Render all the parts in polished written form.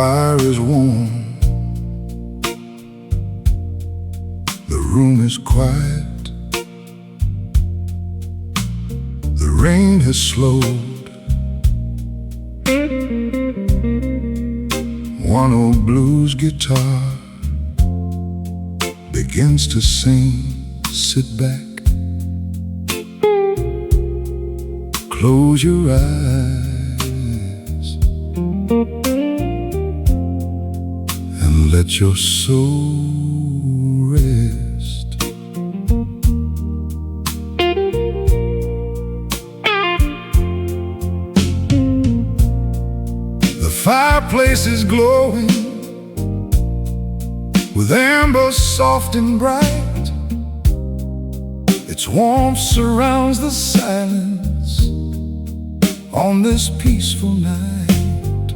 fire is warm, the room is quiet, the rain has slowed. One old blues guitar begins to sing. Sit back, close your eyes, and let your soul rest. The fireplace is glowing with amber soft and bright. Its warmth surrounds the silence on this peaceful night.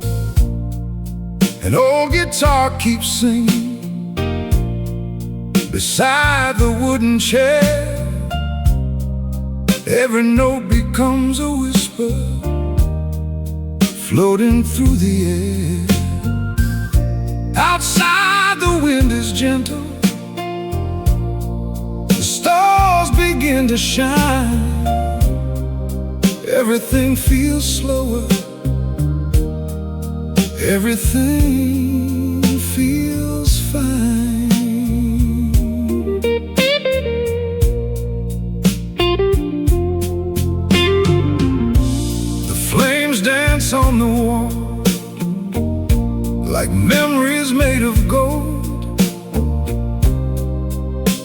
An old guitar keeps singing beside the wooden chair. Every note becomes a whisper floating through the air. Outside the wind is gentle, the stars begin to shine. Everything feels slower, everything feels fine. The flames dance on the wall like memories made of gold.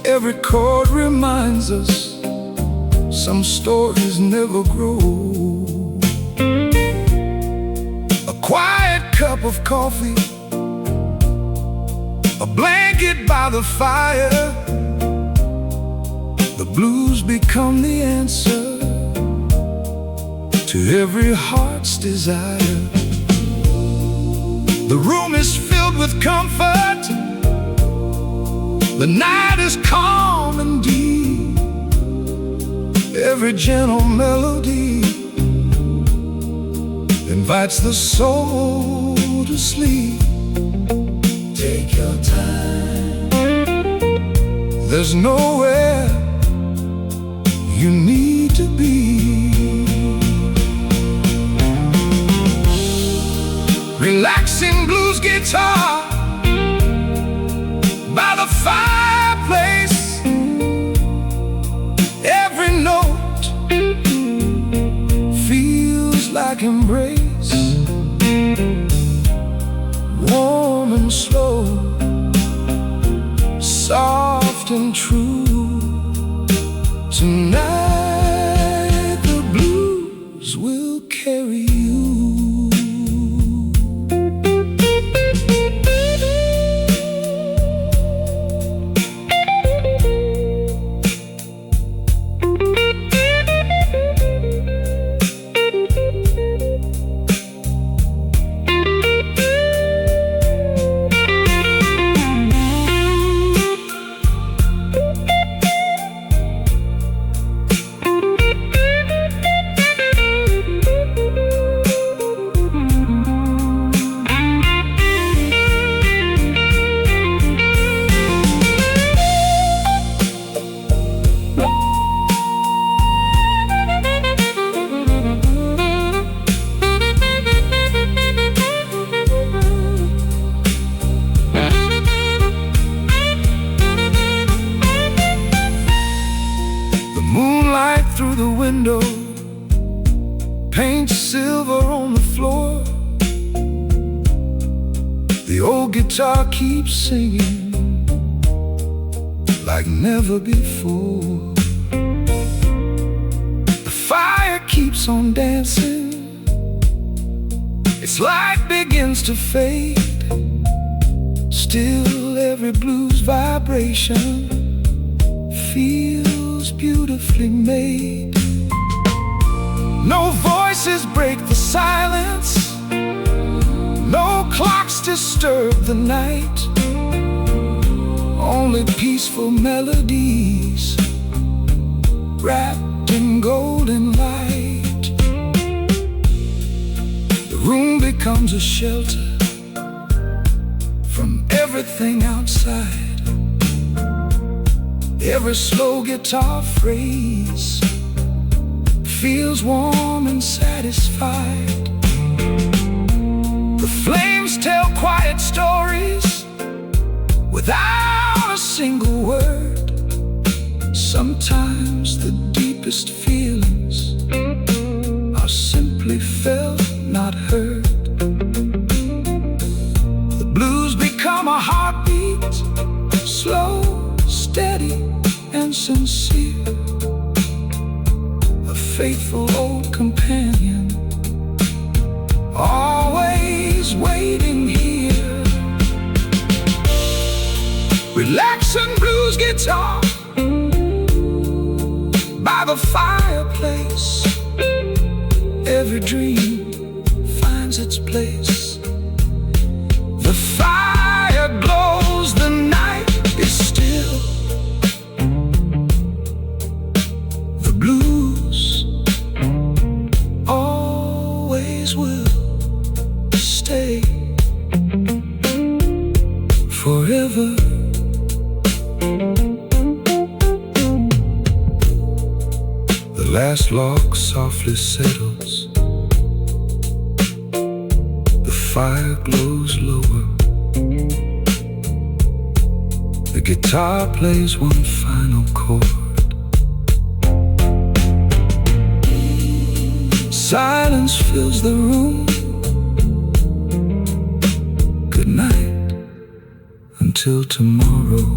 Every chord reminds us some stories never grow. A quiet cup of coffee, a blanket by the fire. The blues become the answer to every heart's desire. The room is filled with comfort, the night is calm and deep. Every gentle melody invites the soul to sleep. Take your time, there's nowhere you need to be. Relaxing blues guitar by the fireplace. Every note feels like embrace, warm and slow, soft and true. Tonight the blues will carry you. Through the window paints silver on the floor. The old guitar keeps singing like never before. The fire keeps on dancing, its light begins to fade. Still every blues vibration feels beautifully made. No voices break the silence, no clocks disturb the night. Only peaceful melodies wrapped in golden light. The room becomes a shelter everything outside. Every slow guitar phrase feels warm and satisfied. The flames tell quiet stories without a single word. Sometimes the deepest feelings are simply felt, not heard. The blues become a heartbeat, slow, steady, and sincere. A faithful old companion, always waiting here. Relaxing blues guitar by the fireplace. Every dream finds its place. The fire glows, the night is still. The blues always will stay forever. The last log softly settles. The fire glows lower. The guitar plays one final chord. Silence fills the room. Good night until tomorrow.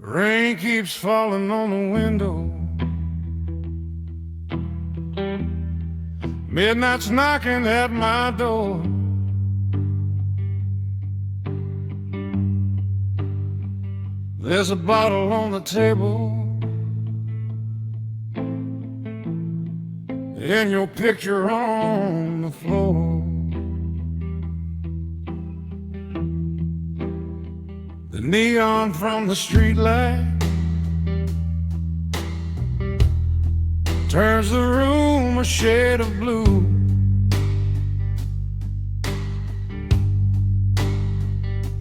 Rain keeps falling on the window. Midnight's knocking at my door. There's a bottle on the table, and your picture on the floor. The neon from the streetlight turns the room a shade of blue.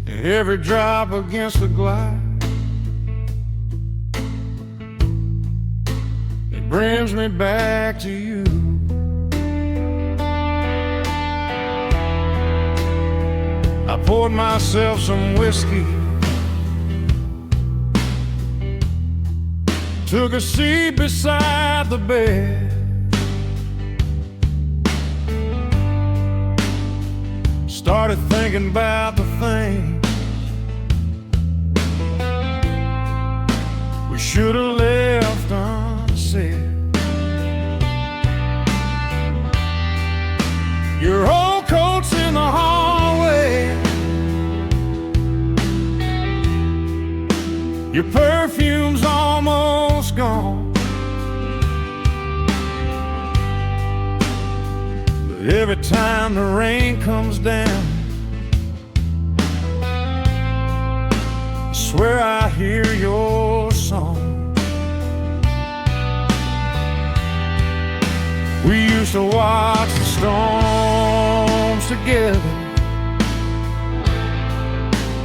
And every drop against the glass, it brings me back to you. I poured myself some whiskey, took a seat beside the bed. Started thinking about the things we should have left unsaid. Your old coat's in the hallway, your perfume's almost gone, but every time the rain comes down, I swear I hear your song. We used to watch the storms together,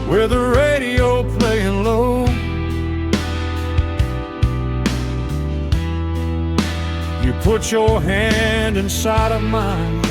with the radio playing low. You put your hand inside of mine,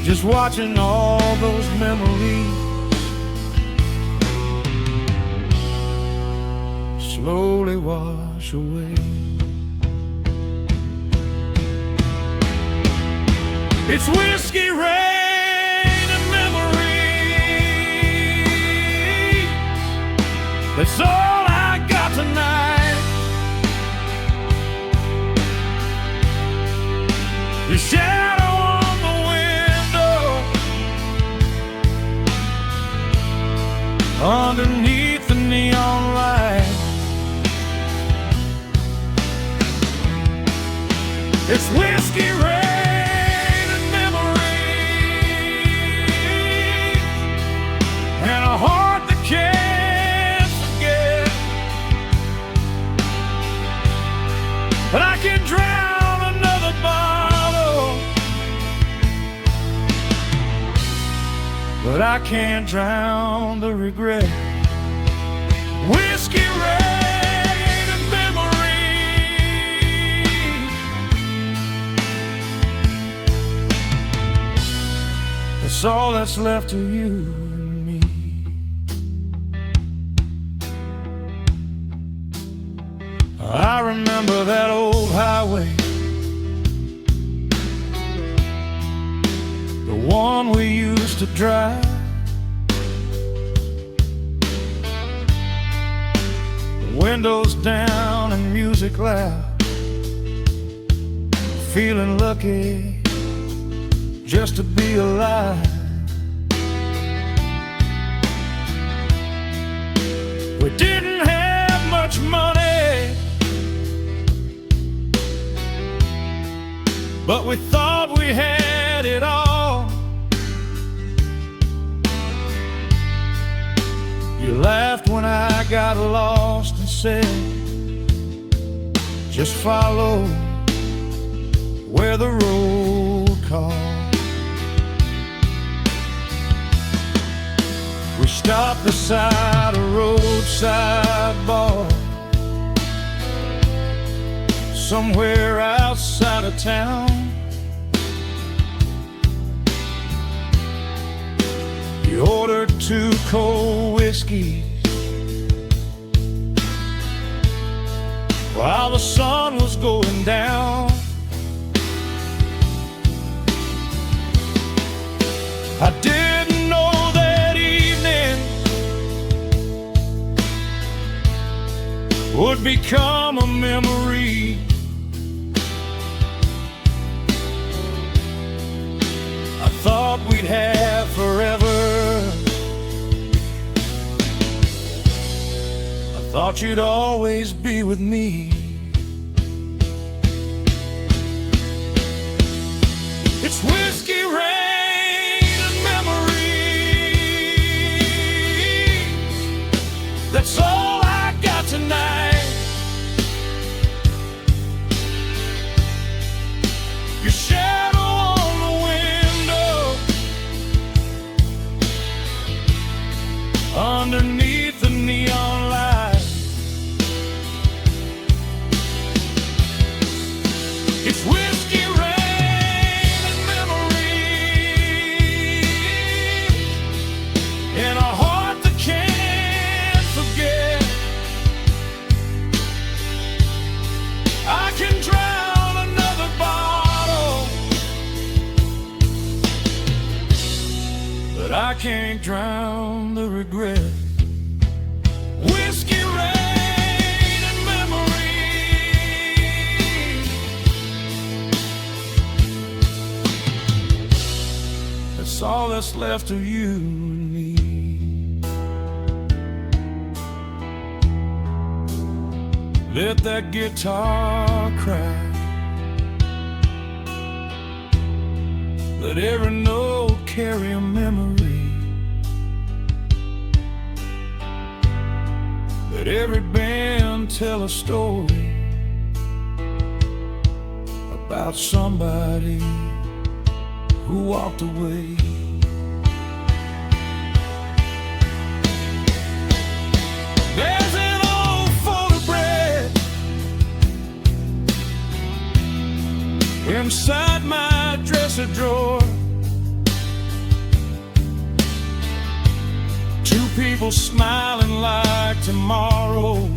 just watching all those memories slowly wash away. It's whiskey rain and memory. That's all I got tonight. Your shadow on the window, underneath the neon light. It's whiskey rain and memory, and a heart that can't forget. But I can drown another bottle, but I can't drown the regret. Whiskey rain and memory, that's all that's left of you and me. I remember that old highway, the one we used to drive. Windows down and music loud, feeling lucky just to be alive. We didn't have much money, but we thought we had it all. You laughed when I got lost and said, just follow where the road calls. We stopped beside a roadside bar somewhere outside of town. You ordered 2 cold whiskeys while the sun was going down. I didn't know that evening would become a memory. I thought we'd have forever. I thought you'd always be with me. It's whiskey rain and memories, that's all I got tonight. Your shadow on the window, underneath the neon light. It's whiskey rain and memory, and a heart that can't forget. I can drown another bottle, but I can't drown the regret. Whiskey rain and memory, that's all that's left of you and me. Let that guitar cry, let every note carry a memory, let every band tell a story about somebody who walked away. There's an old photograph inside my dresser drawer. people smiling like tomorrow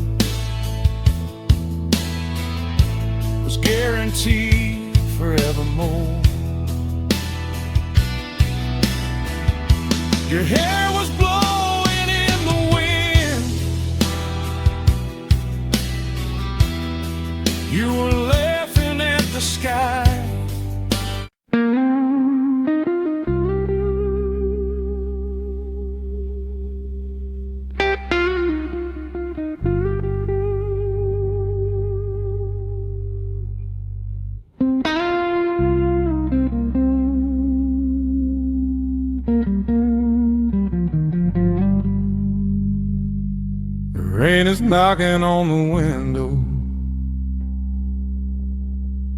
was guaranteed forevermore. Your hair was blowing in the wind. You were laughing at the sky. Rain is knocking on the window,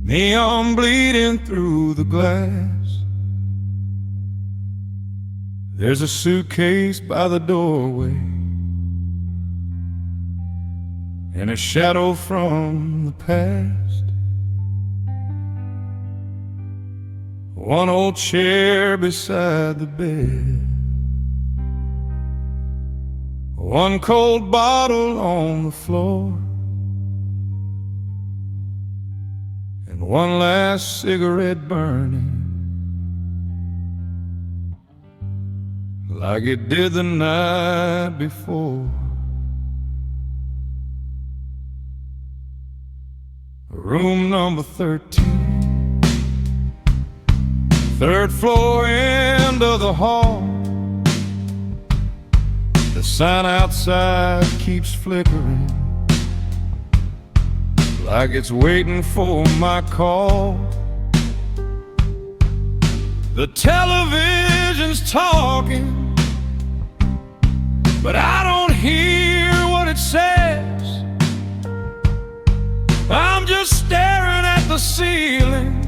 neon bleeding through the glass. There's a suitcase by the doorway and a shadow from the past. One old chair beside the bed, one cold bottle on the floor, and one last cigarette burning like it did the night before. Room number 13, third floor, end of the hall. The sign outside keeps flickering like it's waiting for my call. The television's talking, but I don't hear what it says. I'm just staring at the ceiling,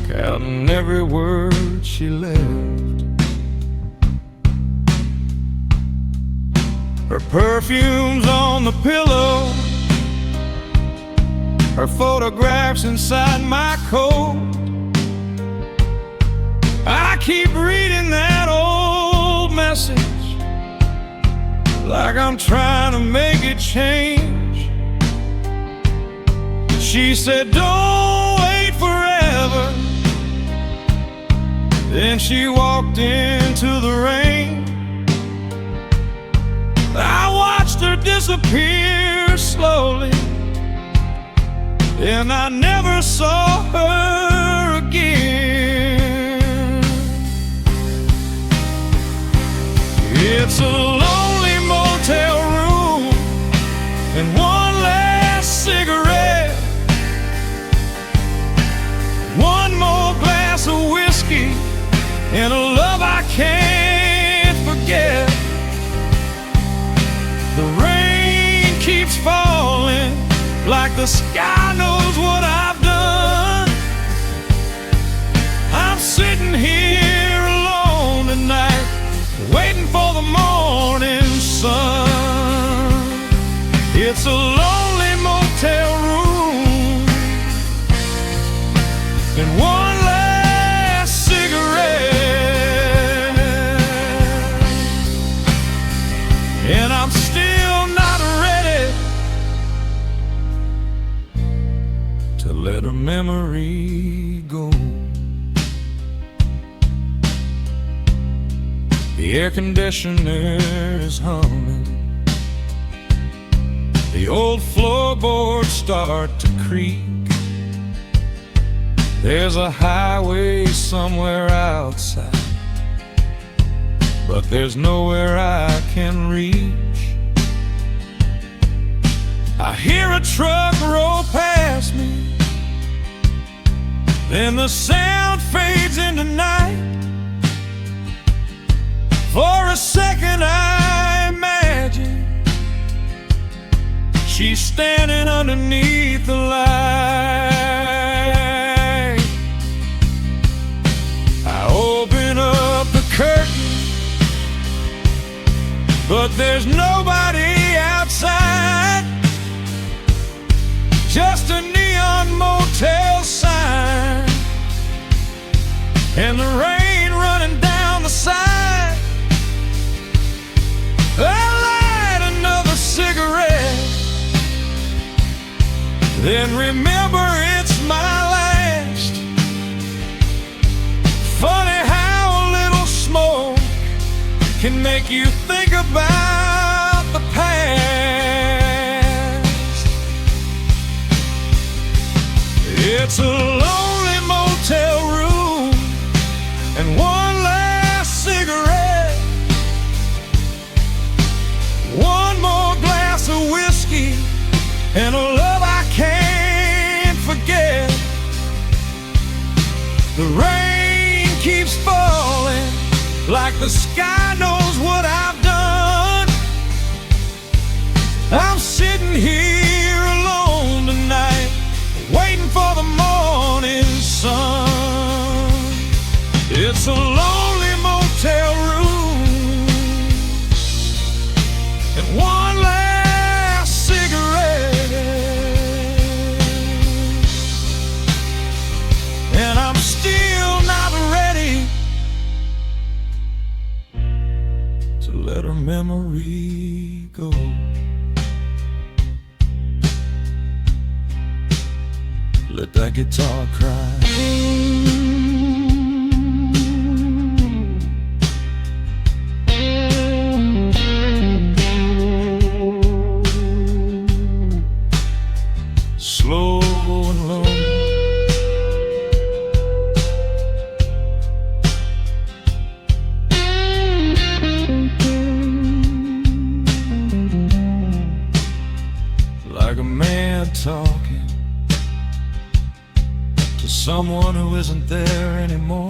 counting every word she left. Her perfume's on the pillow, her photographs inside my coat. I keep reading that old message like I'm trying to make it change. She said, don't wait forever. Then she walked into the rain. I watched her disappear slowly, and I never saw her again. It's a lonely motel room and one last cigarette, one more glass of whiskey, and a love I can't forget. The rain keeps falling like the sky knows what I've done. I'm sitting here alone tonight, waiting for the morning sun. It's a lonely motel room and one last cigarette, and I'm still not ready to let her memory go. The air conditioner is humming, the old floorboards start to creak. There's a highway somewhere outside, but there's nowhere I can reach. I hear a truck roll past me, then the sound fades into night. For a second I imagine she's standing underneath the light. I open up the curtain, but there's nobody outside, just a neon motel sign, and the rain running down the side. then remember it's my last. Funny how a little smoke can make you think about the past. It's a lonely motel room and one last cigarette, one more glass of whiskey, and a love I can't forget. The rain keeps falling like the sky knows what I've done. I'm sitting here alone tonight, waiting for the morning sun. It's a lonely motel room and one last cigarette, and I'm still not ready to let her memory go. Let that guitar cry. Slow and low. Like a man talking to someone who isn't there anymore.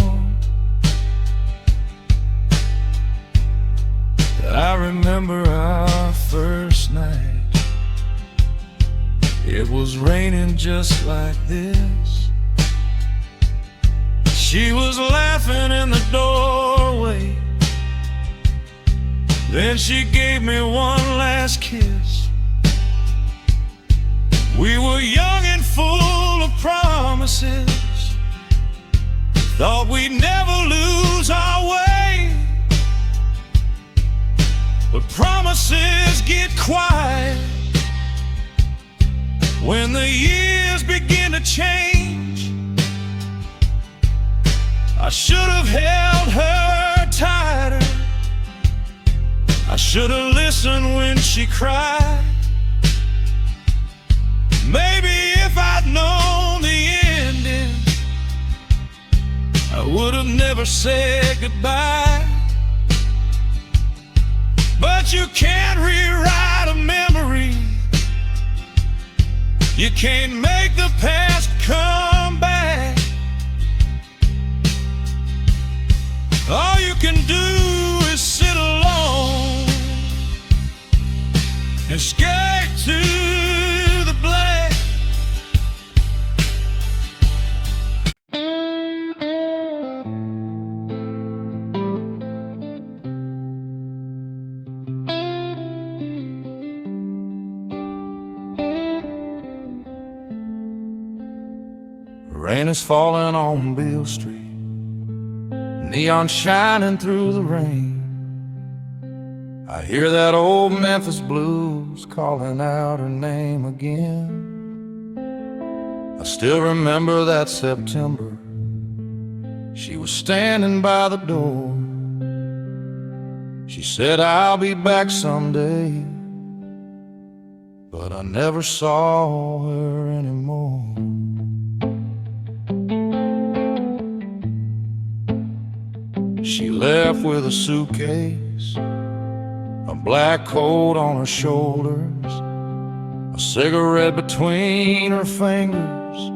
I remember our first night. It was raining just like this. She was laughing in the doorway. Then she gave me one last kiss. We were young and full of promises. Thought we'd never lose our way. But promises get quiet when the years begin to change. I should have held her tighter. I should have listened when she cried. Maybe if I'd known the ending, I would have never said goodbye. But you can't rewrite a memory. You can't make the past come back. All you can do is sit alone and skate to the black. Rain is falling on Beale Street, neon shining through the rain. I hear that old Memphis blues calling out her name again. I still remember that September. She was standing by the door. She said, "I'll be back someday," but I never saw her anymore. She left with a suitcase, a black coat on her shoulders, a cigarette between her fingers,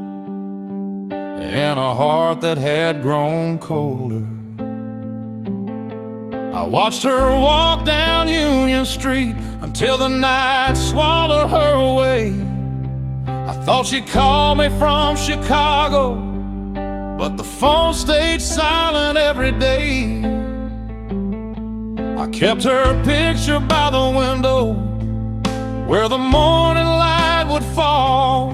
and a heart that had grown colder. I watched her walk down Union Street until the night swallowed her away. I thought she'd call me from Chicago, but the phone stayed silent every day. I kept her picture by the window where the morning light would fall.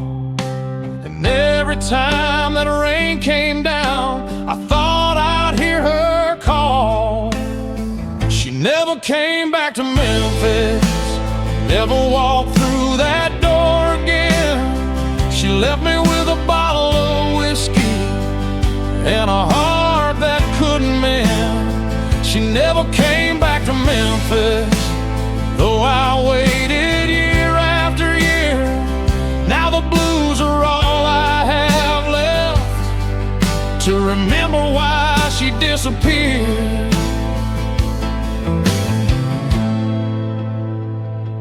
And every time that rain came down, I thought I'd hear her call. She never came back to Memphis, never walked through that door again. left me with a bottle of whiskey and a heart that couldn't mend. She never came back to Memphis, though I waited year after year. Now the blues are all I have left to remember why she disappeared.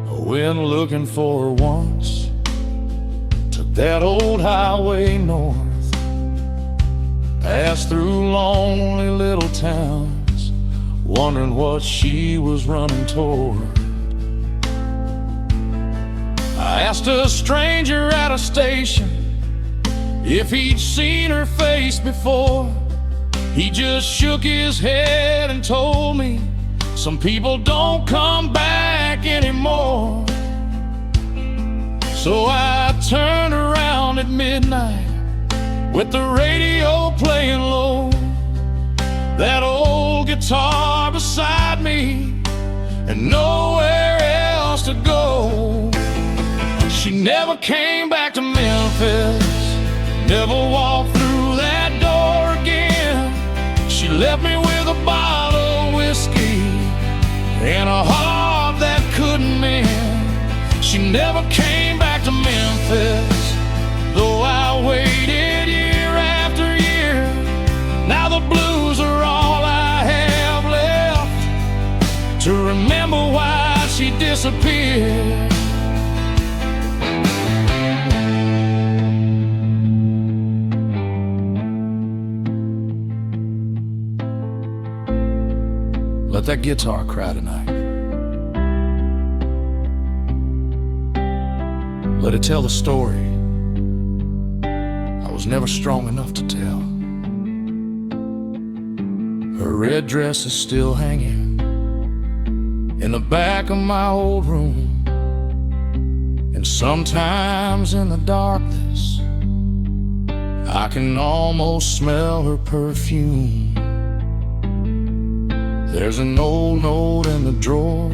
Went looking for her once, took that old highway north, passed through lonely little towns, wondering what she was running toward. I asked a stranger at a station if he'd seen her face before. He just shook his head and told me some people don't come back anymore. So I turned around at midnight with the radio playing low, that old guitar beside me, and nowhere else to go. She never came back to Memphis, never walked through that door again. She left me with a bottle of whiskey and a heart that couldn't mend. She never came back to Memphis, though I waited year after year. Now the blues are all I have left to remember why she disappeared. Let that guitar cry tonight. Let it tell the story I was never strong enough to tell. Her red dress is still hanging in the back of my old room, and sometimes in the darkness I can almost smell her perfume. There's an old note in the drawer,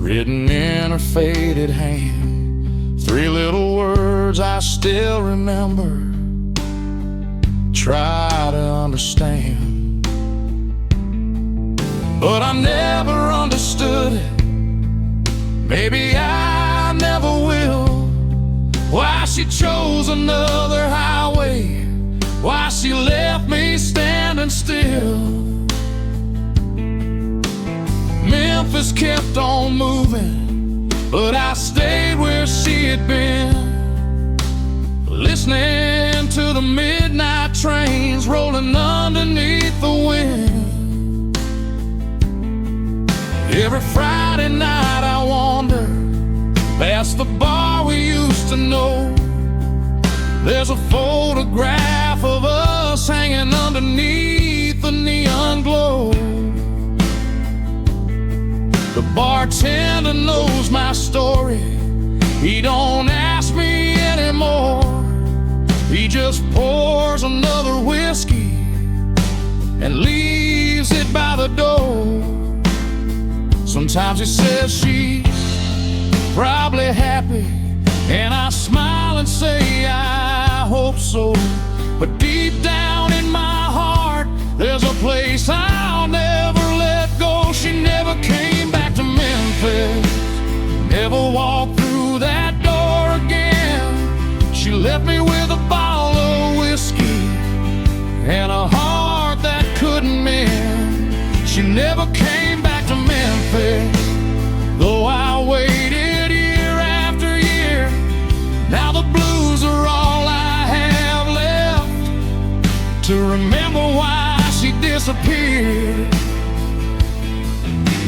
written in her faded hand, 3 little words I still remember, try to understand. But I never understood it, maybe I never will, why she chose another highway, why she left me standing still. Memphis kept on moving, but I stayed where she had been, listening to the midnight trains rolling underneath the wind. Every Friday night I wander past the bar we used to know. There's a photograph of us hanging underneath the neon glow. The bartender knows my story, he don't ask me anymore. He just pours another whiskey and leaves it by the door. Sometimes he says she's probably happy, and I smile and say I hope so. But deep down in my heart there's a place I'll never let go. She never came back to Memphis, never walked through that door again. She left me with a bottle of whiskey and a heart that couldn't mend. She never came back to Memphis, though I waited year after year. Now the blues are all I have left to remember why she disappeared.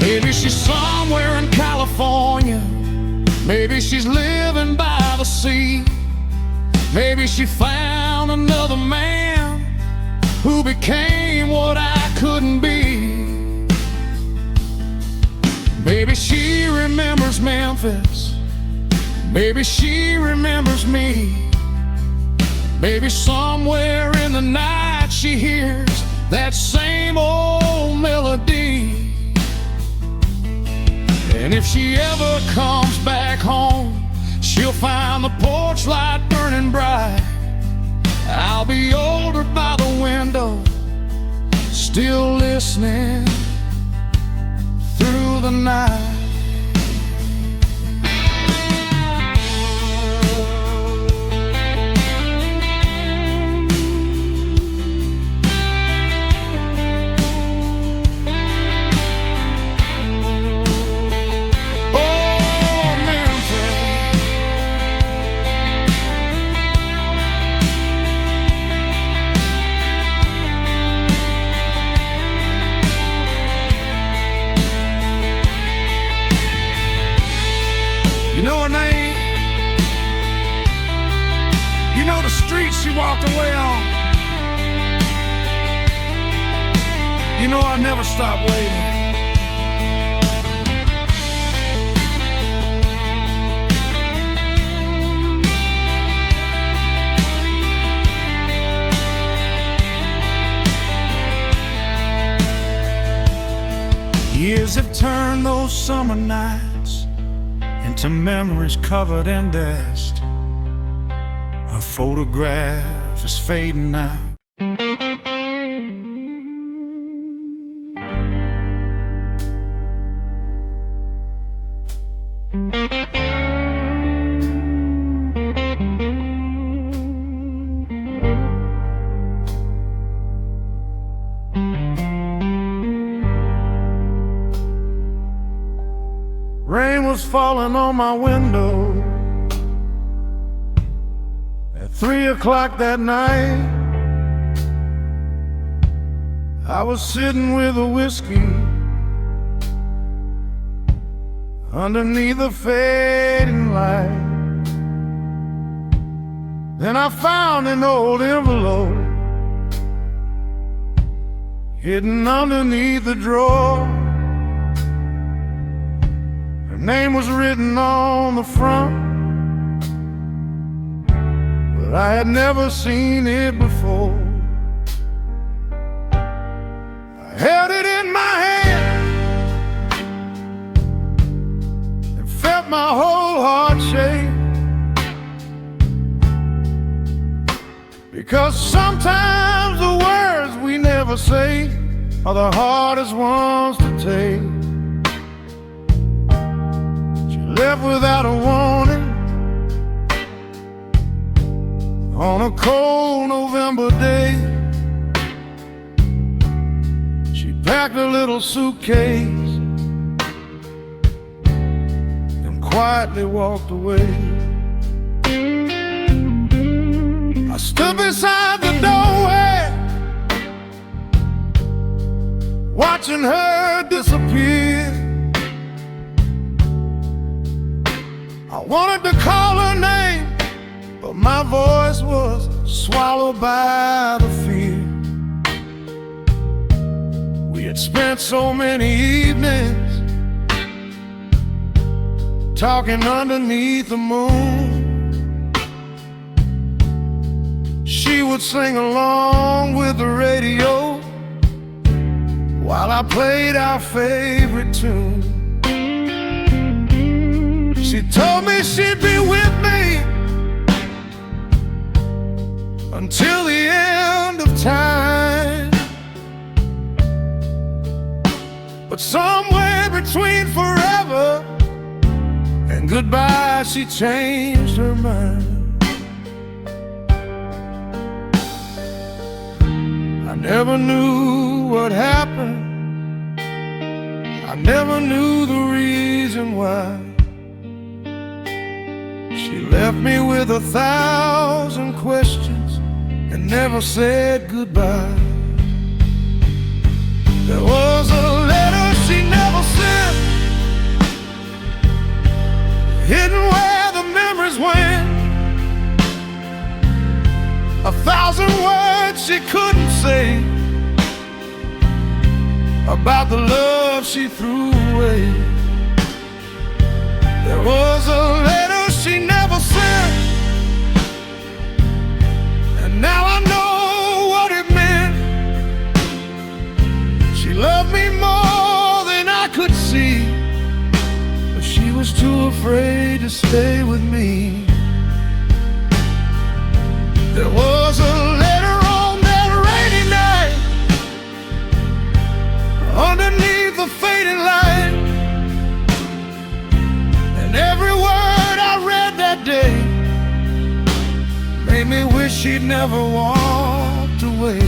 Maybe she's somewhere in California, maybe she's living by the sea, maybe she found another man who became what I couldn't be. Maybe she remembers Memphis, maybe she remembers me. Maybe somewhere in the night she hears that same old melody. And if she ever comes back home, she'll find the porch light burning burning bright. I'll be older by the window, still listening through the night. You know her name? You know the street she walked away on? You know I never stopped waiting. Years have turned those summer nights into memories covered in dust. A photograph is fading now. Rain was falling on my window at 3 o'clock that night. I was sitting with a whiskey underneath the fading light. Then I found an old envelope hidden underneath the drawer. Her name was written on the front, but I had never seen it before. I held it in my hand and felt my whole heart shake, because sometimes the words we never say are the hardest ones to take. Left without a warning on a cold November day. She packed a little suitcase and quietly walked away. I stood beside the doorway, watching her disappear. I wanted to call her name, but my voice was swallowed by the fear. We had spent so many evenings talking underneath the moon. She would sing along with the radio while I played our favorite tune. She told me she'd be with me until the end of time. But somewhere between forever and goodbye, she changed her mind. I never knew what happened. I never knew the reason why. She left me with 1,000 questions and never said goodbye. There was a letter she never sent, hidden where the memories went. 1,000 words she couldn't say about the love she threw away. There was a letter she never sent, and now I know what it meant. She loved me more than I could see, but she was too afraid to stay with me. never walked away.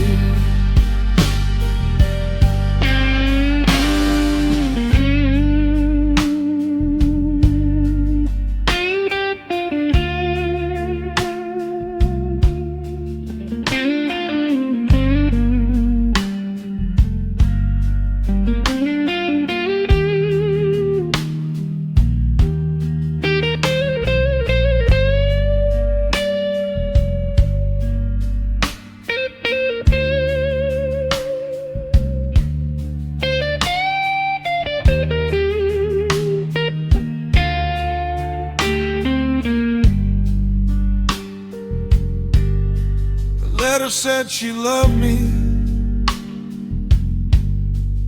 Letter said she loved me,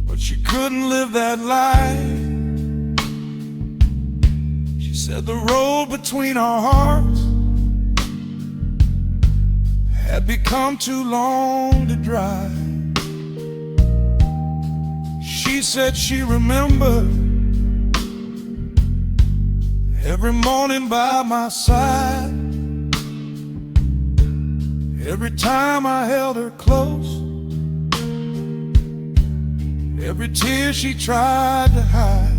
but she couldn't live that life. She said the road between our hearts had become too long to drive. She said she remembered every morning by my side, every time I held her close, every tear she tried to hide.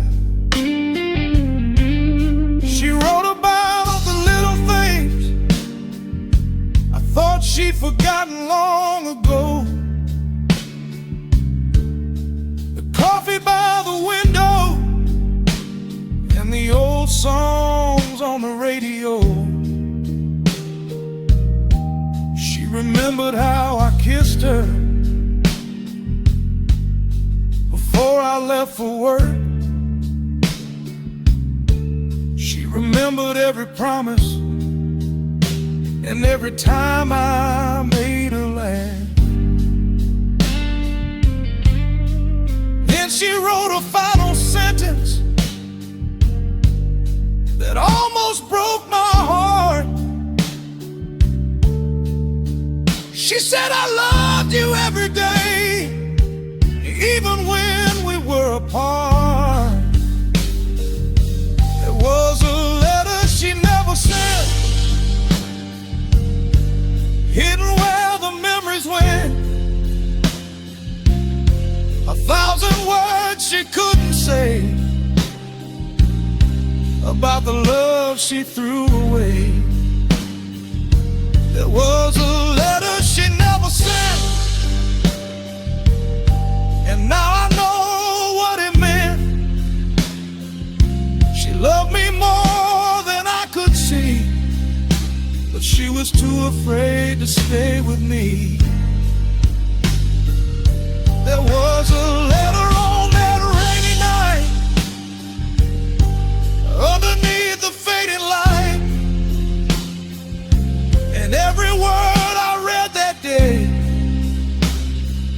She wrote about the little things I thought she'd forgotten long ago. The coffee by the window and the old songs on the radio. Remembered how I kissed her before I left for work. She remembered every promise and every time I made her laugh. Then she wrote a final sentence that almost broke my heart. She said, I loved you every day, even when we were apart. There was a letter she never sent, hidden where the memories went. 1,000 words she couldn't say about the love she threw away. There was a letter she never sent, and now I know what it meant. She loved me more than I could see, but she was too afraid to stay with me. There was a letter on that rainy night, underneath the fading light, and every word I read that day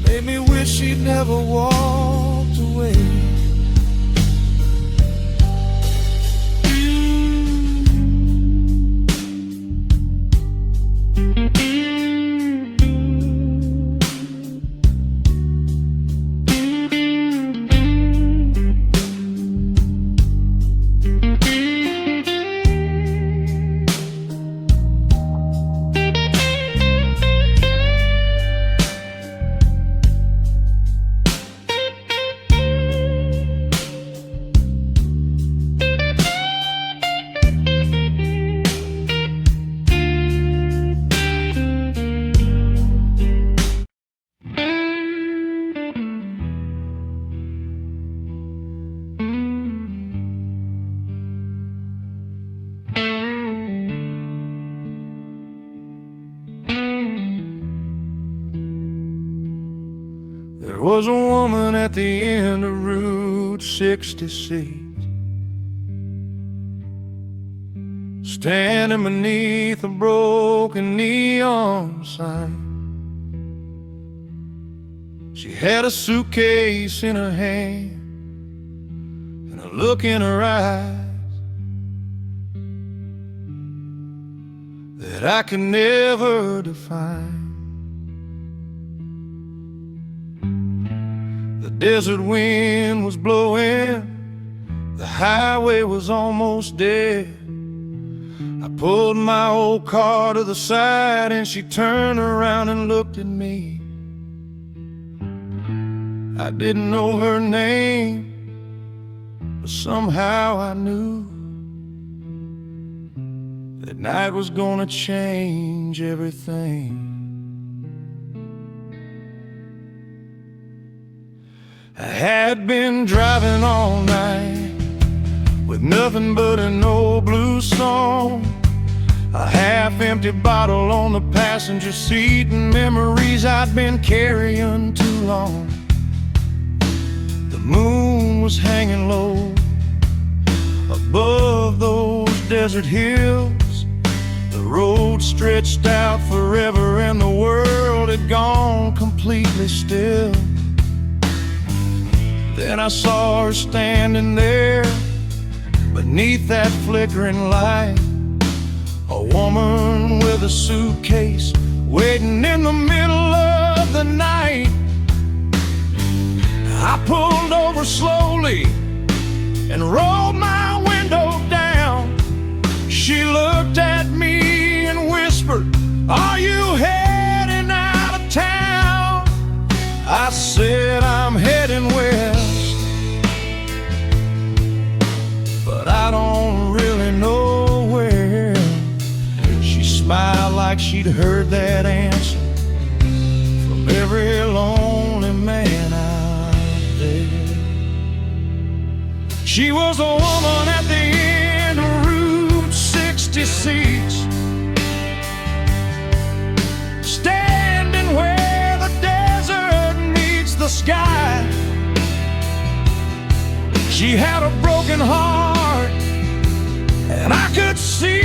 made me wish she'd never walked away. There was a woman at the end of Route 66, standing beneath a broken neon sign. She had a suitcase in her hand and a look in her eyes that I could never define. The desert wind was blowing, the highway was almost dead. I pulled my old car to the side and she turned around and looked at me. I didn't know her name, but somehow I knew that night was gonna change everything. I had been driving all night with nothing but an old blues song, a half-empty bottle on the passenger seat, and memories I'd been carrying too long. The moon was hanging low above those desert hills. The road stretched out forever and the world had gone completely still. Then I saw her standing there beneath that flickering light, a woman with a suitcase waiting in the middle of the night. I pulled over slowly and rolled my window down. She looked at me and whispered, "Are you heading out of town?" I said, "I'm heading west, but I don't really know where." She smiled like she'd heard that answer from every lonely man out there. She was a woman at the end of Route 66, standing where the desert meets the sky. She had a broken heart, and I could see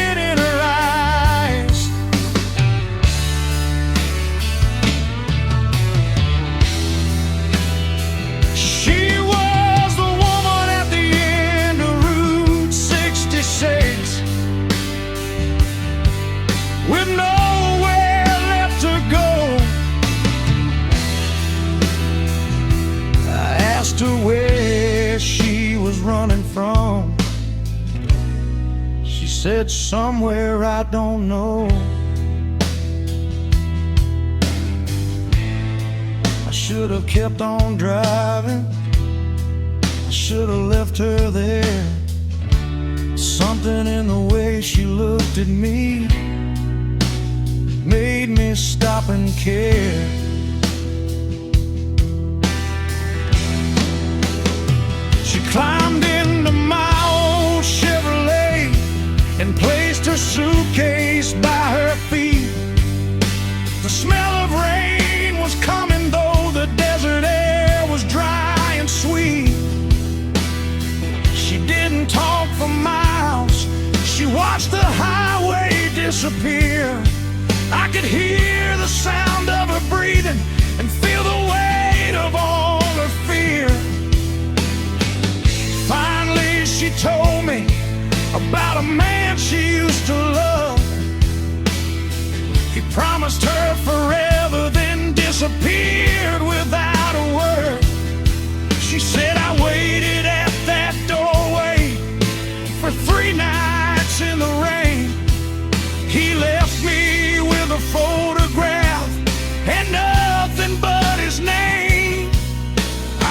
it in her eyes. She was the woman at the end of Route 66, with nowhere left to go. I asked her where she was running from. She said, "Somewhere I don't know." I should have kept on driving, I should have left her there. Something in the way she looked at me made me stop and care. She climbed into my old Chevrolet and placed her suitcase by her feet. The smell of rain was coming, though the desert air was dry and sweet. She didn't talk for miles, she watched the highway disappear. I could hear the sound of her breathing and feel the weight of all her fear. Finally she told me about a man she used to love. He promised her forever, then disappeared without a word. She said, "I waited at that doorway for 3 nights in the rain. He left me with a photograph and nothing but his name."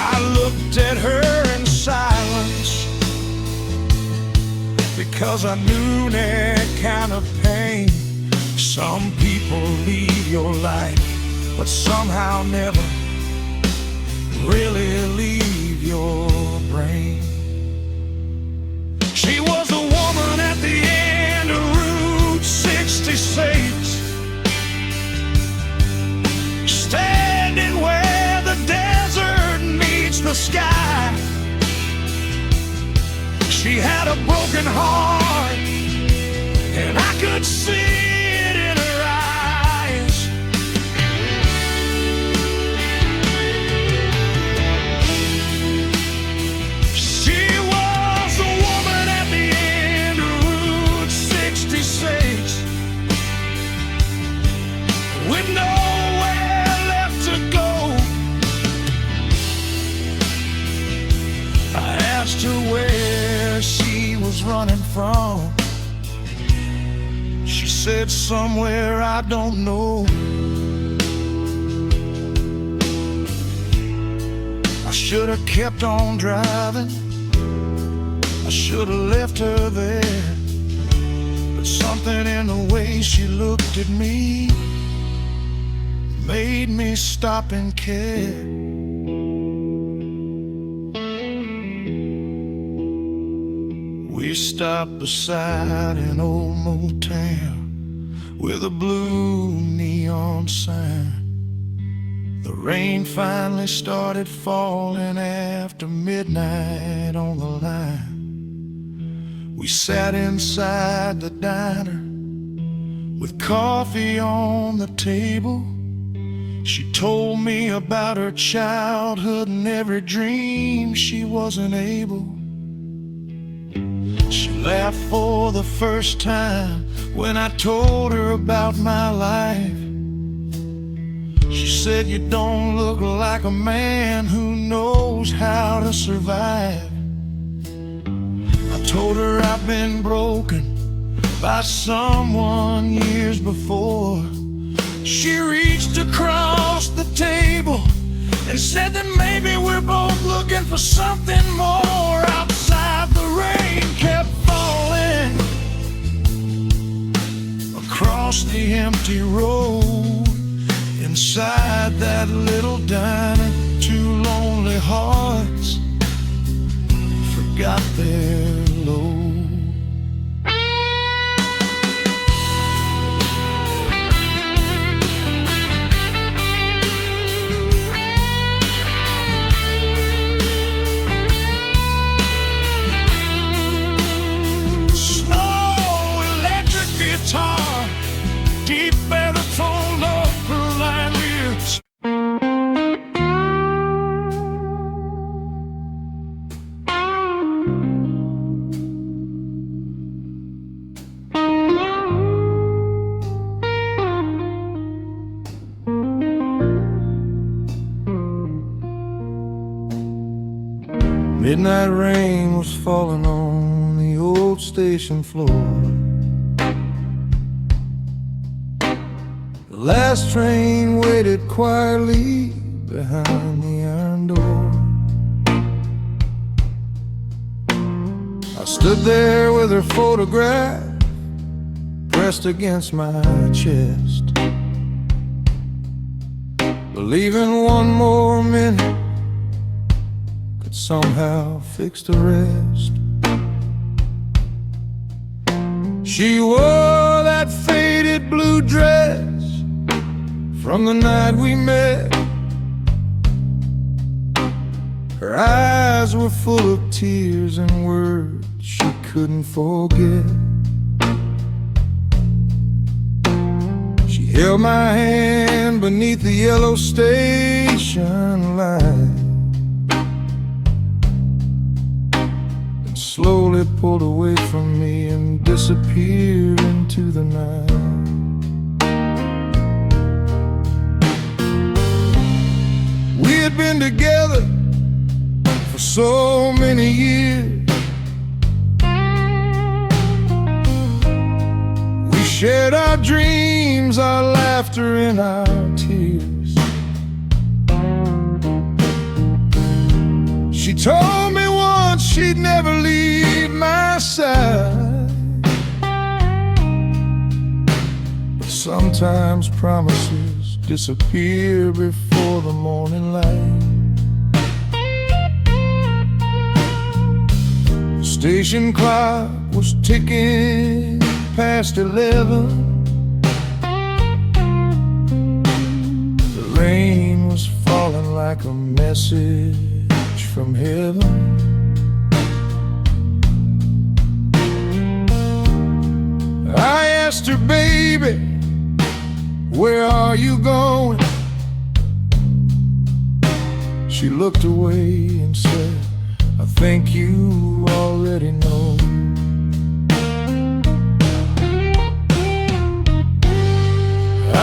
I looked at her in silence, because I knew that kind of pain. Some people leave your life, but somehow never really leave your brain. She was the woman at the end of Route 66, standing where the desert meets the sky. She had a broken heart, and I could see it in her eyes. She was the woman at the end of Route 66, with nowhere left to go. I asked her where she was running from. said somewhere I don't know. I should have kept on driving, I should have left her there, but something in the way she looked at me made me stop and care. We stopped beside an old motel with a blue neon sign. The rain finally started falling after midnight on the line. We sat inside the diner with coffee on the table. She told me about her childhood and every dream she wasn't able. She laughed for the first time when I told her about my life. She said, "You don't look like a man who knows how to survive." I told her I've been broken by someone years before. She reached across the table and said that maybe we're both looking for something more. Outside, the rain kept falling across the empty road. Inside that little diner, two lonely hearts forgot their load. Deep baritone of her light lips. Midnight rain was falling on the old station floor. The last train waited quietly behind the iron door. I stood there with her photograph pressed against my chest, believing one more minute could somehow fix the rest. She wore that faded blue dress from the night we met. Her eyes were full of tears and words she couldn't forget. She held my hand beneath the yellow station light and slowly pulled away from me and disappeared into the night. We had been together for so many years. We shared our dreams, our laughter and our tears. She told me once she'd never leave my side, but sometimes promises disappear before the morning light. The station clock was ticking past 11. The rain was falling like a message from heaven. I asked her, "Baby, where are you going?" She looked away and said, "I think you already know."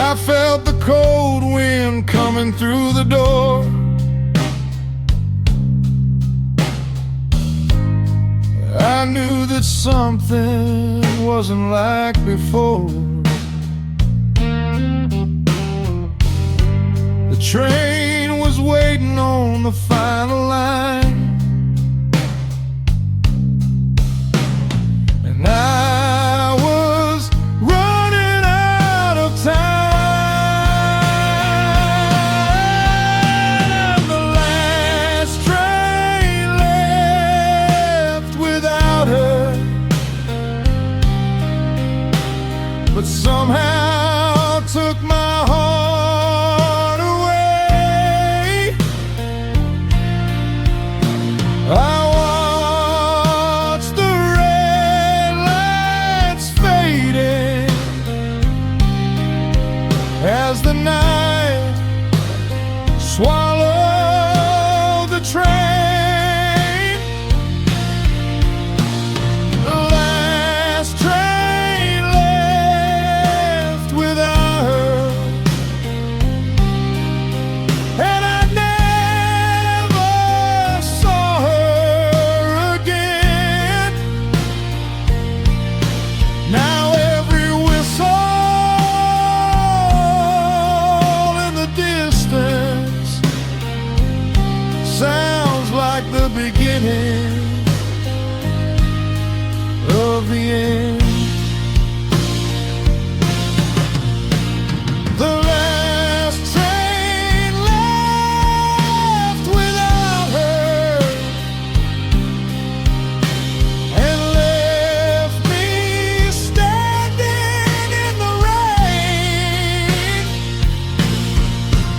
I felt the cold wind coming through the door. I knew that something wasn't like before. train was waiting on the final line, and I was running out of time. The last train left without her, but somehow took my heart away. I watched the red lights fading as the night swallowed the train. The last train left without her, and I never saw her again. Now every whistle in the distance sounds like the beginning of the end. The last train left without her, and left me standing in the rain.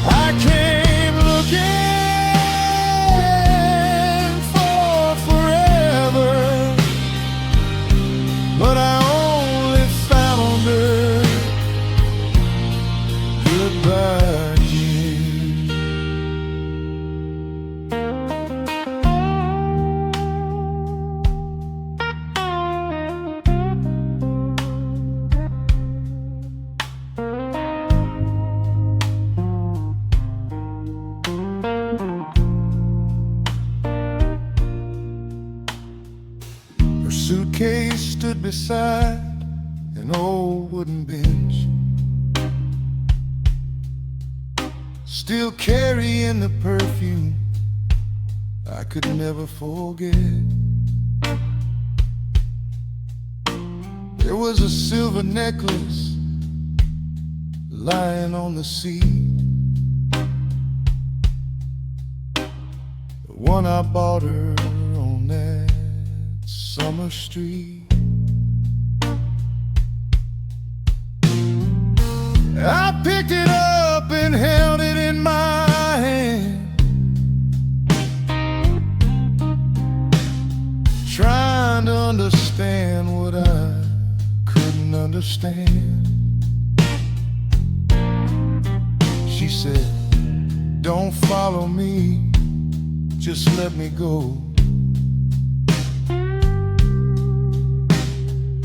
I came looking for forever, but I only found her goodbye kiss. Her suitcase stood beside an old wooden bench, still carrying the perfume I could never forget. There was a silver necklace lying on the seat, the one I bought her on that summer street. I picked it up and held it in my hand, trying to understand what I couldn't understand. She said, "Don't follow me, just let me go."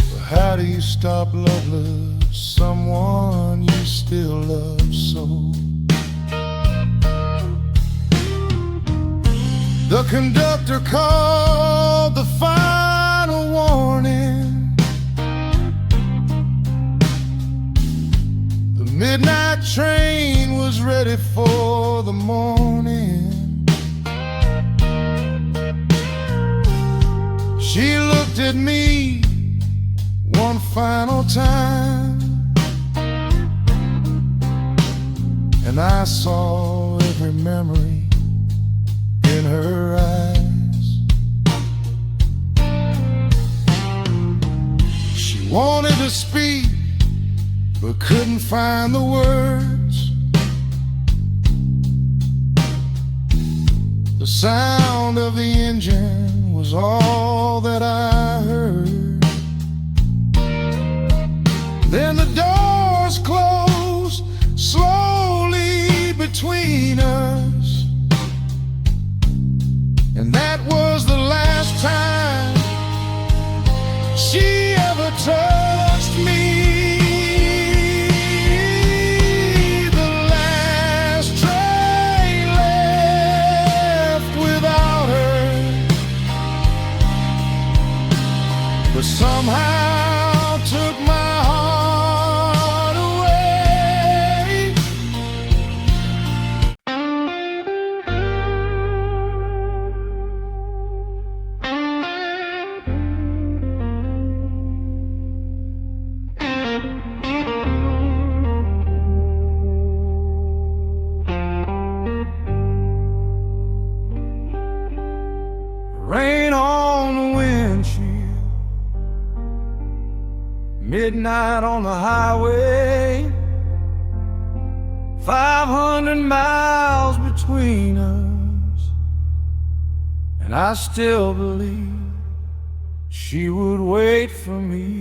But how do you stop loveless, someone you still love so? The conductor called the final warning. The midnight train was ready for the morning. She looked at me one final time, and I saw every memory in her eyes. She wanted to speak, but couldn't find the words. The sound of the engine was all that I heard. Then the doors closed slowly between us, and that was the last time she ever touched me. The last train left without her, but somehow took my heart away. midnight on the highway, 500 miles between us, and I still believe she would wait for me.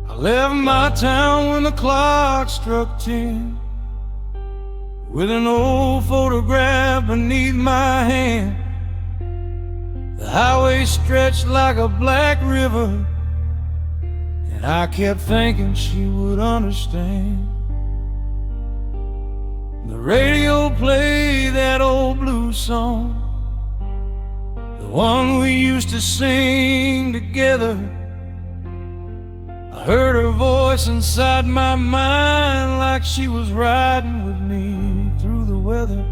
I left my town when the clock struck 10, with an old photograph beneath my hand. The highway stretched like a black river, and I kept thinking she would understand. The radio played that old blues song, the one we used to sing together. I heard her voice inside my mind, like she was riding with me through the weather.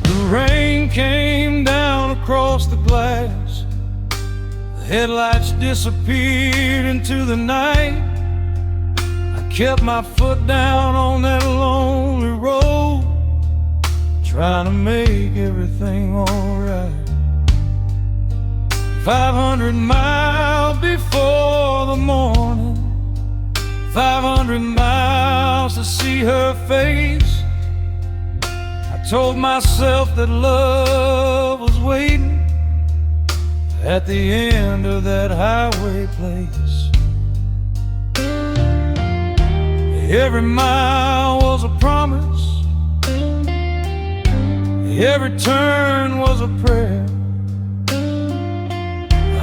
The rain came down across the glass, the headlights disappeared into the night. I kept my foot down on that lonely road, trying to make everything alright. 500 miles before the morning, 500 miles to see her face. I told myself that love was waiting at the end of that highway place. Every mile was a promise, every turn was a prayer.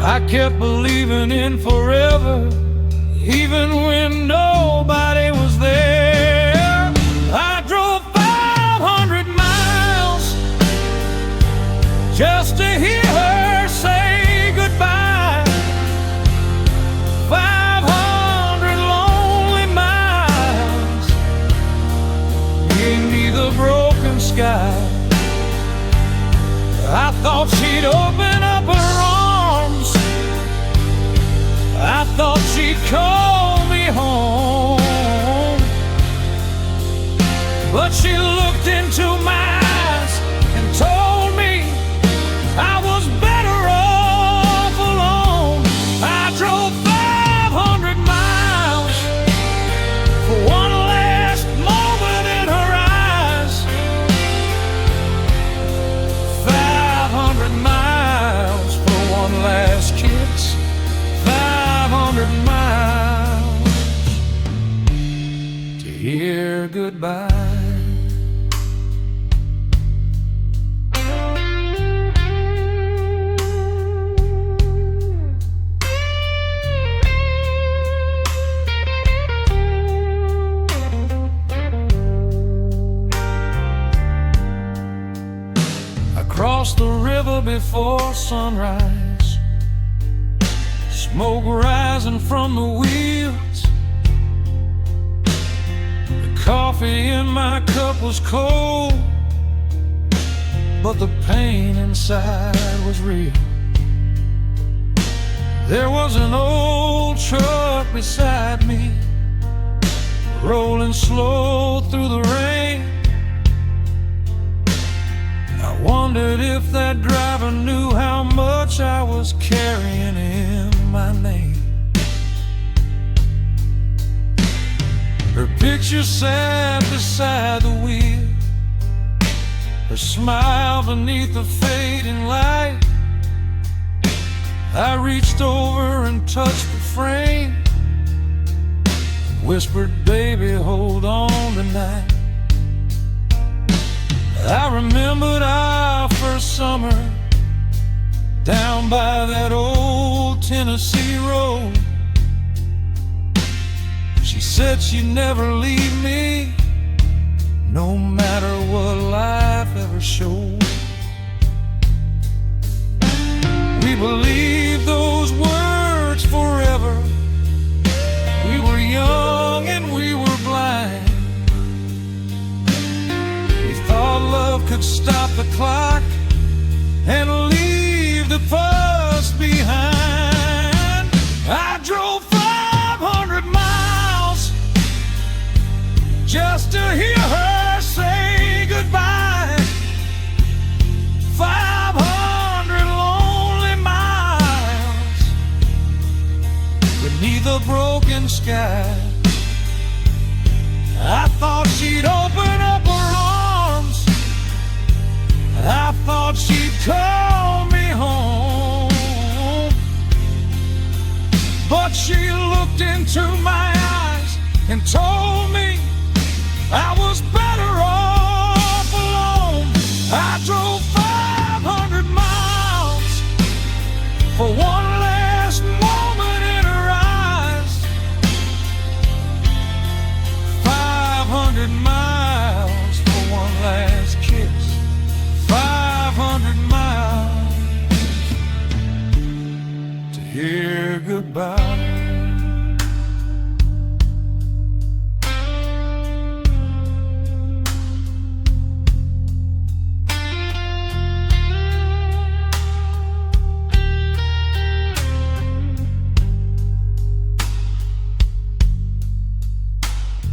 I kept believing in forever, even when nobody was there. I drove 500 miles just to hear her say goodbye. 500 lonely miles gave me the broken sky. I thought she'd open up her arms, I thought she'd call me home, but she looked into my eyes and told me I was better off alone. I drove 500 miles for one last moment in her eyes. 500 miles for one last kiss. 500 miles to hear goodbye. I crossed the river before sunrise, smoke rising from the wheels. The coffee in my cup was cold, but the pain inside was real. There was an old truck beside me, rolling slow through the rain. I wondered if that driver knew how much I was carrying in my name. Her picture sat beside the wheel, her smile beneath the fading light. I reached over and touched the frame, whispered, "Baby, hold on tonight." I remembered our first summer down by that old Tennessee road. She said she'd never leave me, no matter what life ever showed. We believed those words forever. We were young and we were blind. We thought love could stop the clock just to hear her say goodbye. 500 lonely miles beneath a broken sky. I thought she'd open up her arms, I thought she'd call me home, but she looked into my eyes and told me I was better off alone. I drove 500 miles for one last moment in her eyes. 500 miles for one last kiss. 500 miles to hear goodbye.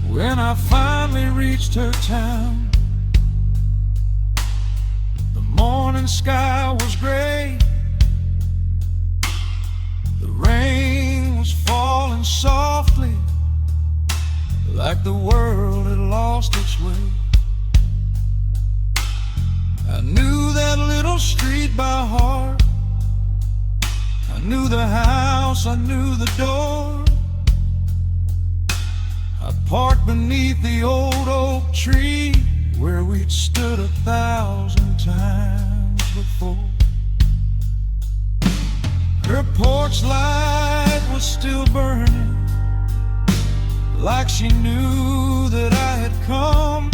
When I finally reached her town, the morning sky was gray. The rain was falling softly, like the world had lost its way. I knew that little street by heart. I knew the house, I knew the door. I parked beneath the old oak tree where we'd stood 1,000 times before. Her porch light was still burning, like she knew that I had come.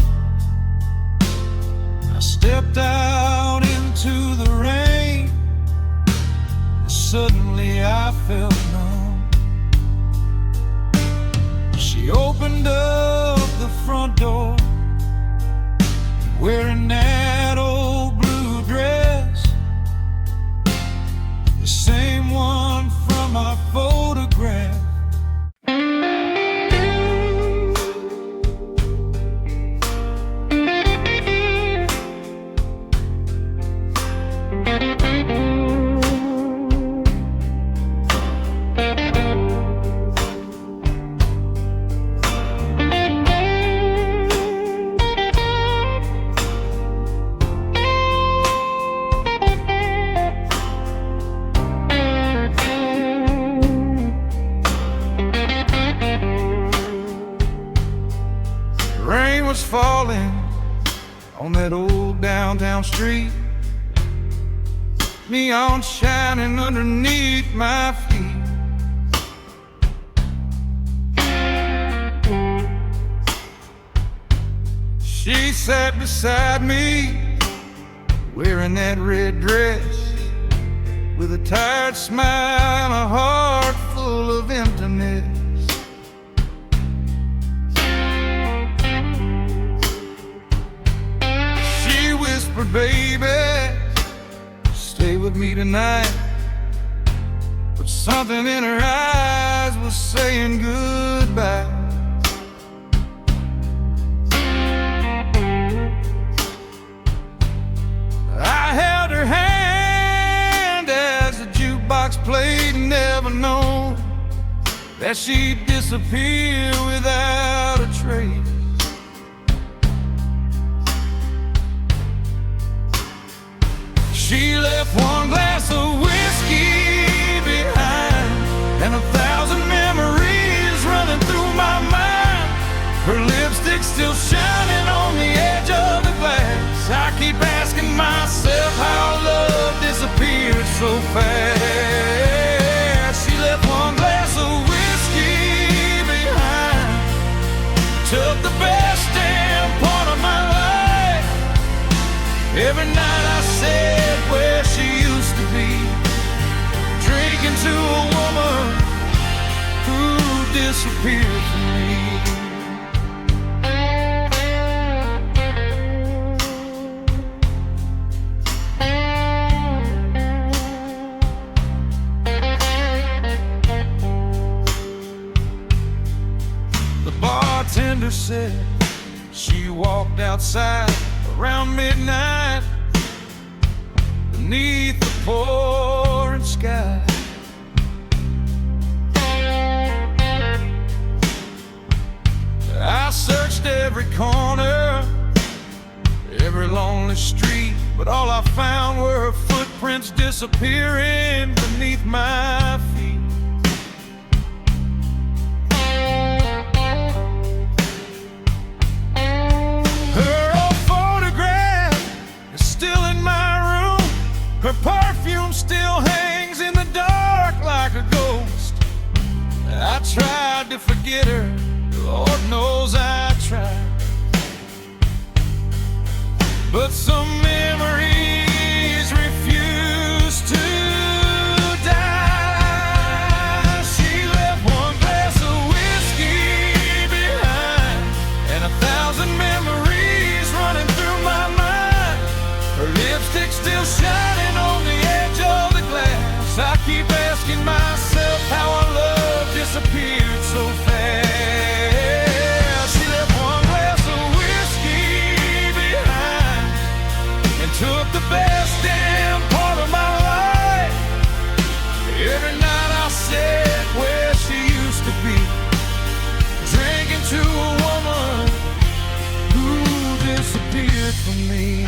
I stepped out into the rain, and suddenly I felt numb. She opened up the front door, wearing that old blue dress, the same one from our photograph. Rain was falling on that old downtown street, neon shining underneath my feet. She sat beside me, wearing that red dress, with a tired smile, a heart full of emptiness. Baby, stay with me tonight. But something in her eyes was saying goodbye. I held her hand as the jukebox played, never known that she'd disappear without a trace. She left one glass of whiskey behind, and 1,000 memories running through my mind. Her lipstick still shining on the edge of the glass. I keep asking myself how love disappeared so fast. She left one glass of whiskey behind, took the best damn part of my life. Every night I said where she used to be, drinking to a woman who disappeared from me. The bartender said, She walked outside around midnight beneath the pouring sky. I searched every corner, every lonely street, but all I found were her footprints disappearing beneath my feet. Her old photograph is still in my room. Her perfume still hangs in the dark like a ghost. I tried to forget her, Lord knows I tried, but some memories refuse to die. She left one glass of whiskey behind and 1,000 memories running through my mind. Her lipstick still shining on the edge of the glass. I keep asking myself how our love disappeared so fast. Took the best damn part of my life. Every night I sat where she used to be, drinking to a woman who disappeared from me.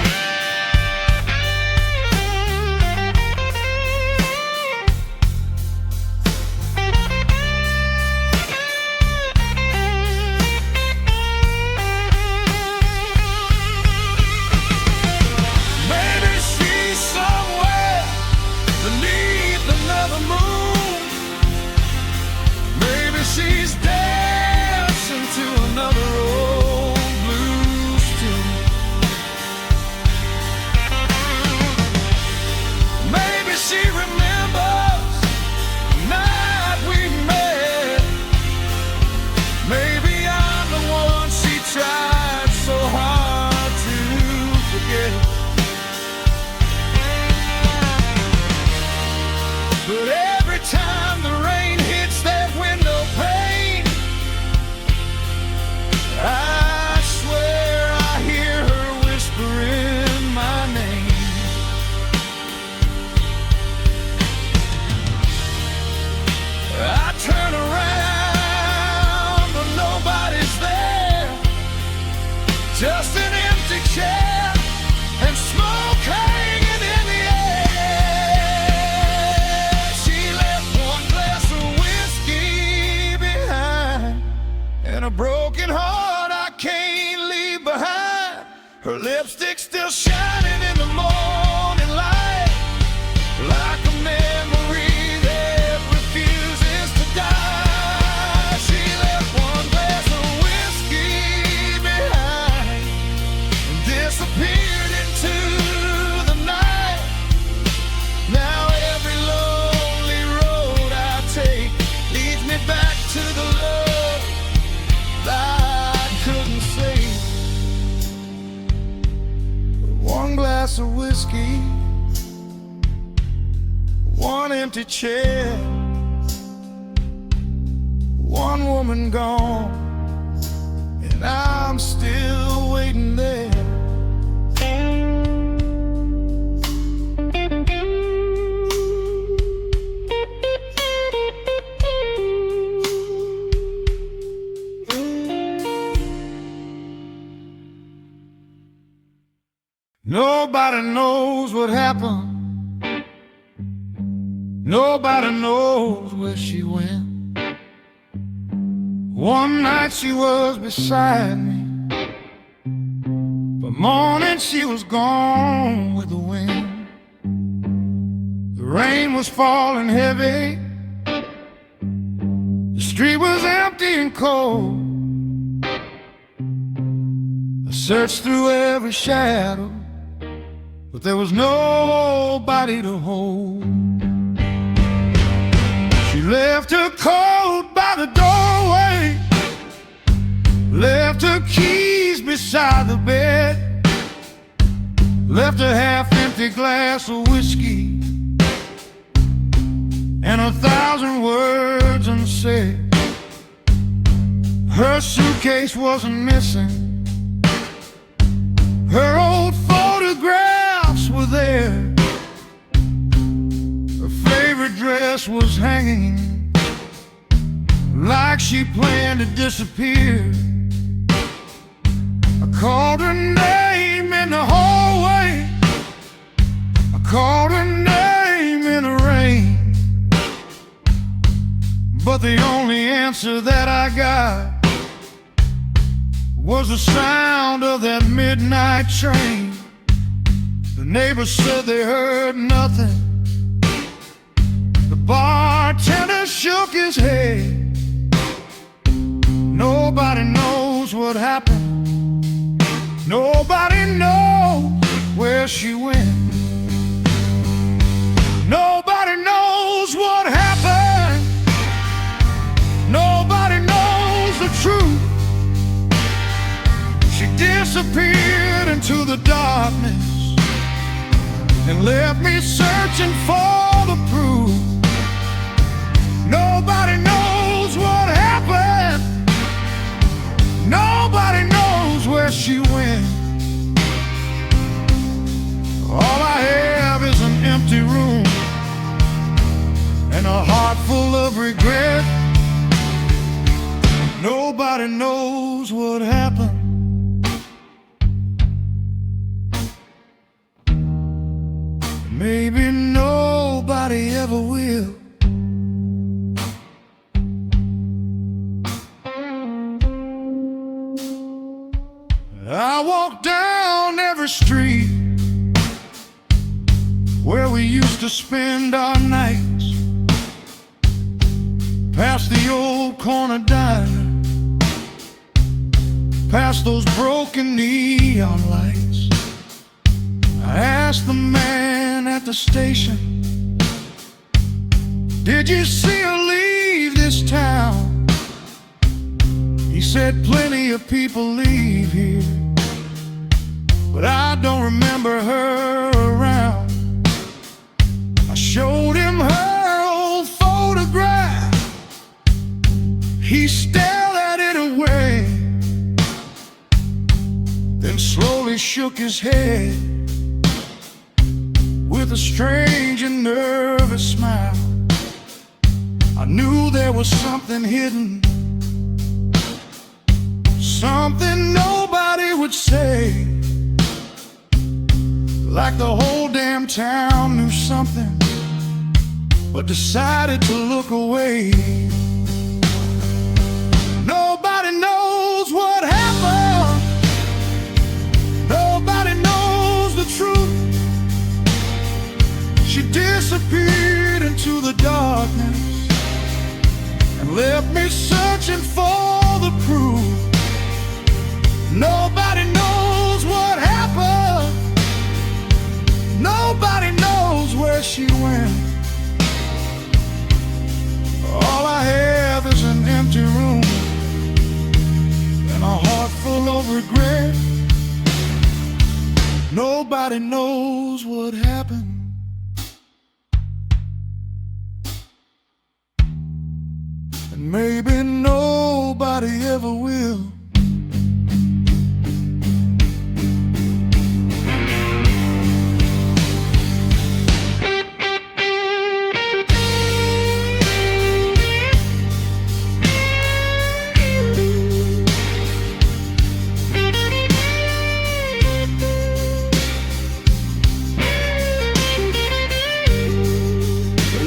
She's dancing to another old blues tune. Maybe she remembers the night we met. Maybe I'm the one she tried so hard to forget. But every time the rain hits that window pane, I swear I hear her whispering my name. I turn around, but nobody's there. Just an empty chair and smoke hanging in the air. She left one glass of whiskey behind and a broken heart I can't leave behind. Her lipstick still shining in the morning light, like a memory that refuses to die. She left one glass of whiskey behind and disappeared into the night. Now every lonely road I take leads me back to the love I couldn't save. One glass of whiskey, one empty chair, one woman gone, and I'm still waiting there. Nobody knows what happened. Nobody knows where she went. One night she was beside me, but morning she was gone with the wind. The rain was falling heavy, the street was empty and cold. I searched through every shadow, but there was nobody to hold. She left her coat by the doorway, left her keys beside the bed, left a half-empty glass of whiskey and 1,000 words unsaid. Her suitcase wasn't missing, Her old photographs were there. Her favorite dress was hanging like she planned to disappear. I called her name in the hallway. I called her name in the rain. But the only answer that I got was the sound of that midnight train. The neighbors said they heard nothing. The bartender shook his head. Nobody knows what happened. Nobody knows where she went. Nobody knows what happened. Nobody knows the truth. She disappeared into the darkness and left me searching for the proof. Nobody knows what happened. Nobody knows where she went. All I have is an empty room and a heart full of regret. Nobody knows what happened. Maybe nobody ever will. I walk down every street where we used to spend our nights, past the old corner diner, past those broken neon lights. I asked the man at the station, did you see her leave this town? He said plenty of people leave here, but I don't remember her around. I showed him her old photograph. He stared at it away, then slowly shook his head with a strange and nervous smile. I knew there was something hidden, something nobody would say, like the whole damn town knew something but decided to look away. Nobody knows what happened. Nobody knows the truth. She disappeared into the darkness and left me searching for the proof. Nobody knows what happened. Nobody knows where she went. All I have is an empty room and a heart full of regret. Nobody knows what happened. And maybe nobody ever will.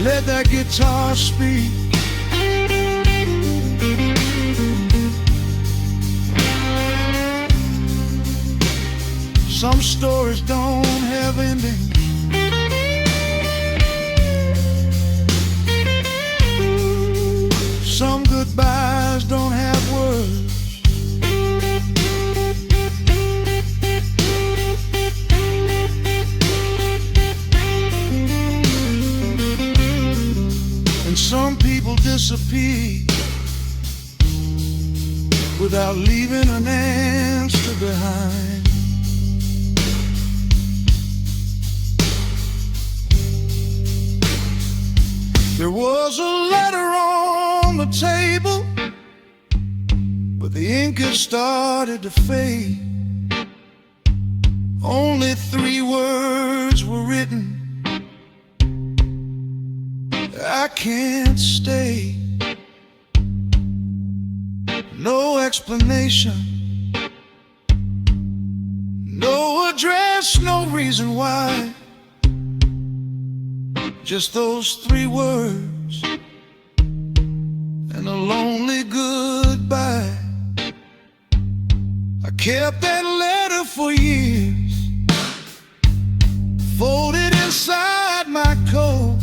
Let that guitar speak. Some stories don't have endings. Some goodbyes don't have words. And some people disappear without leaving an answer behind. There was a letter on the table, but the ink had started to fade. Only 3 words were written: I can't stay. No explanation, no address, no reason why. Just those 3 words and a lonely goodbye. I kept that letter for years, folded inside my coat.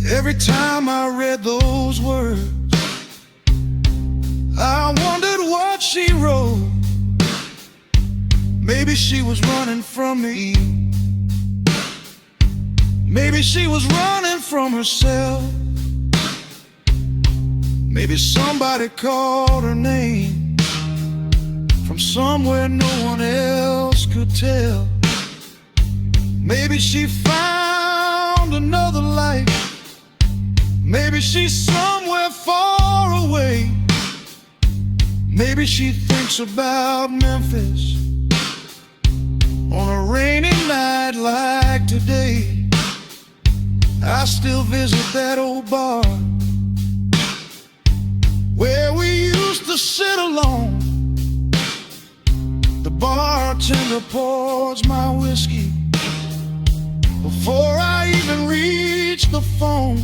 Every time I read those words, I wondered what she wrote. Maybe she was running from me. Maybe she was running from herself. Maybe somebody called her name from somewhere no one else could tell. Maybe she found another life. Maybe she's somewhere far away. Maybe she thinks about Memphis on a rainy night like today. I still visit that old bar where we used to sit alone. The bartender pours my whiskey before I even reach the phone.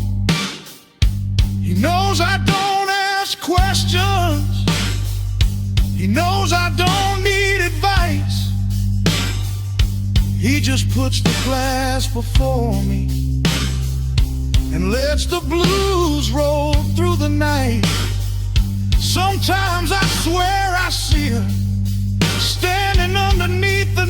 He knows I don't ask questions. He knows I don't need advice. He just puts the glass before me and lets the blues roll through the night. Sometimes I swear I see her standing underneath the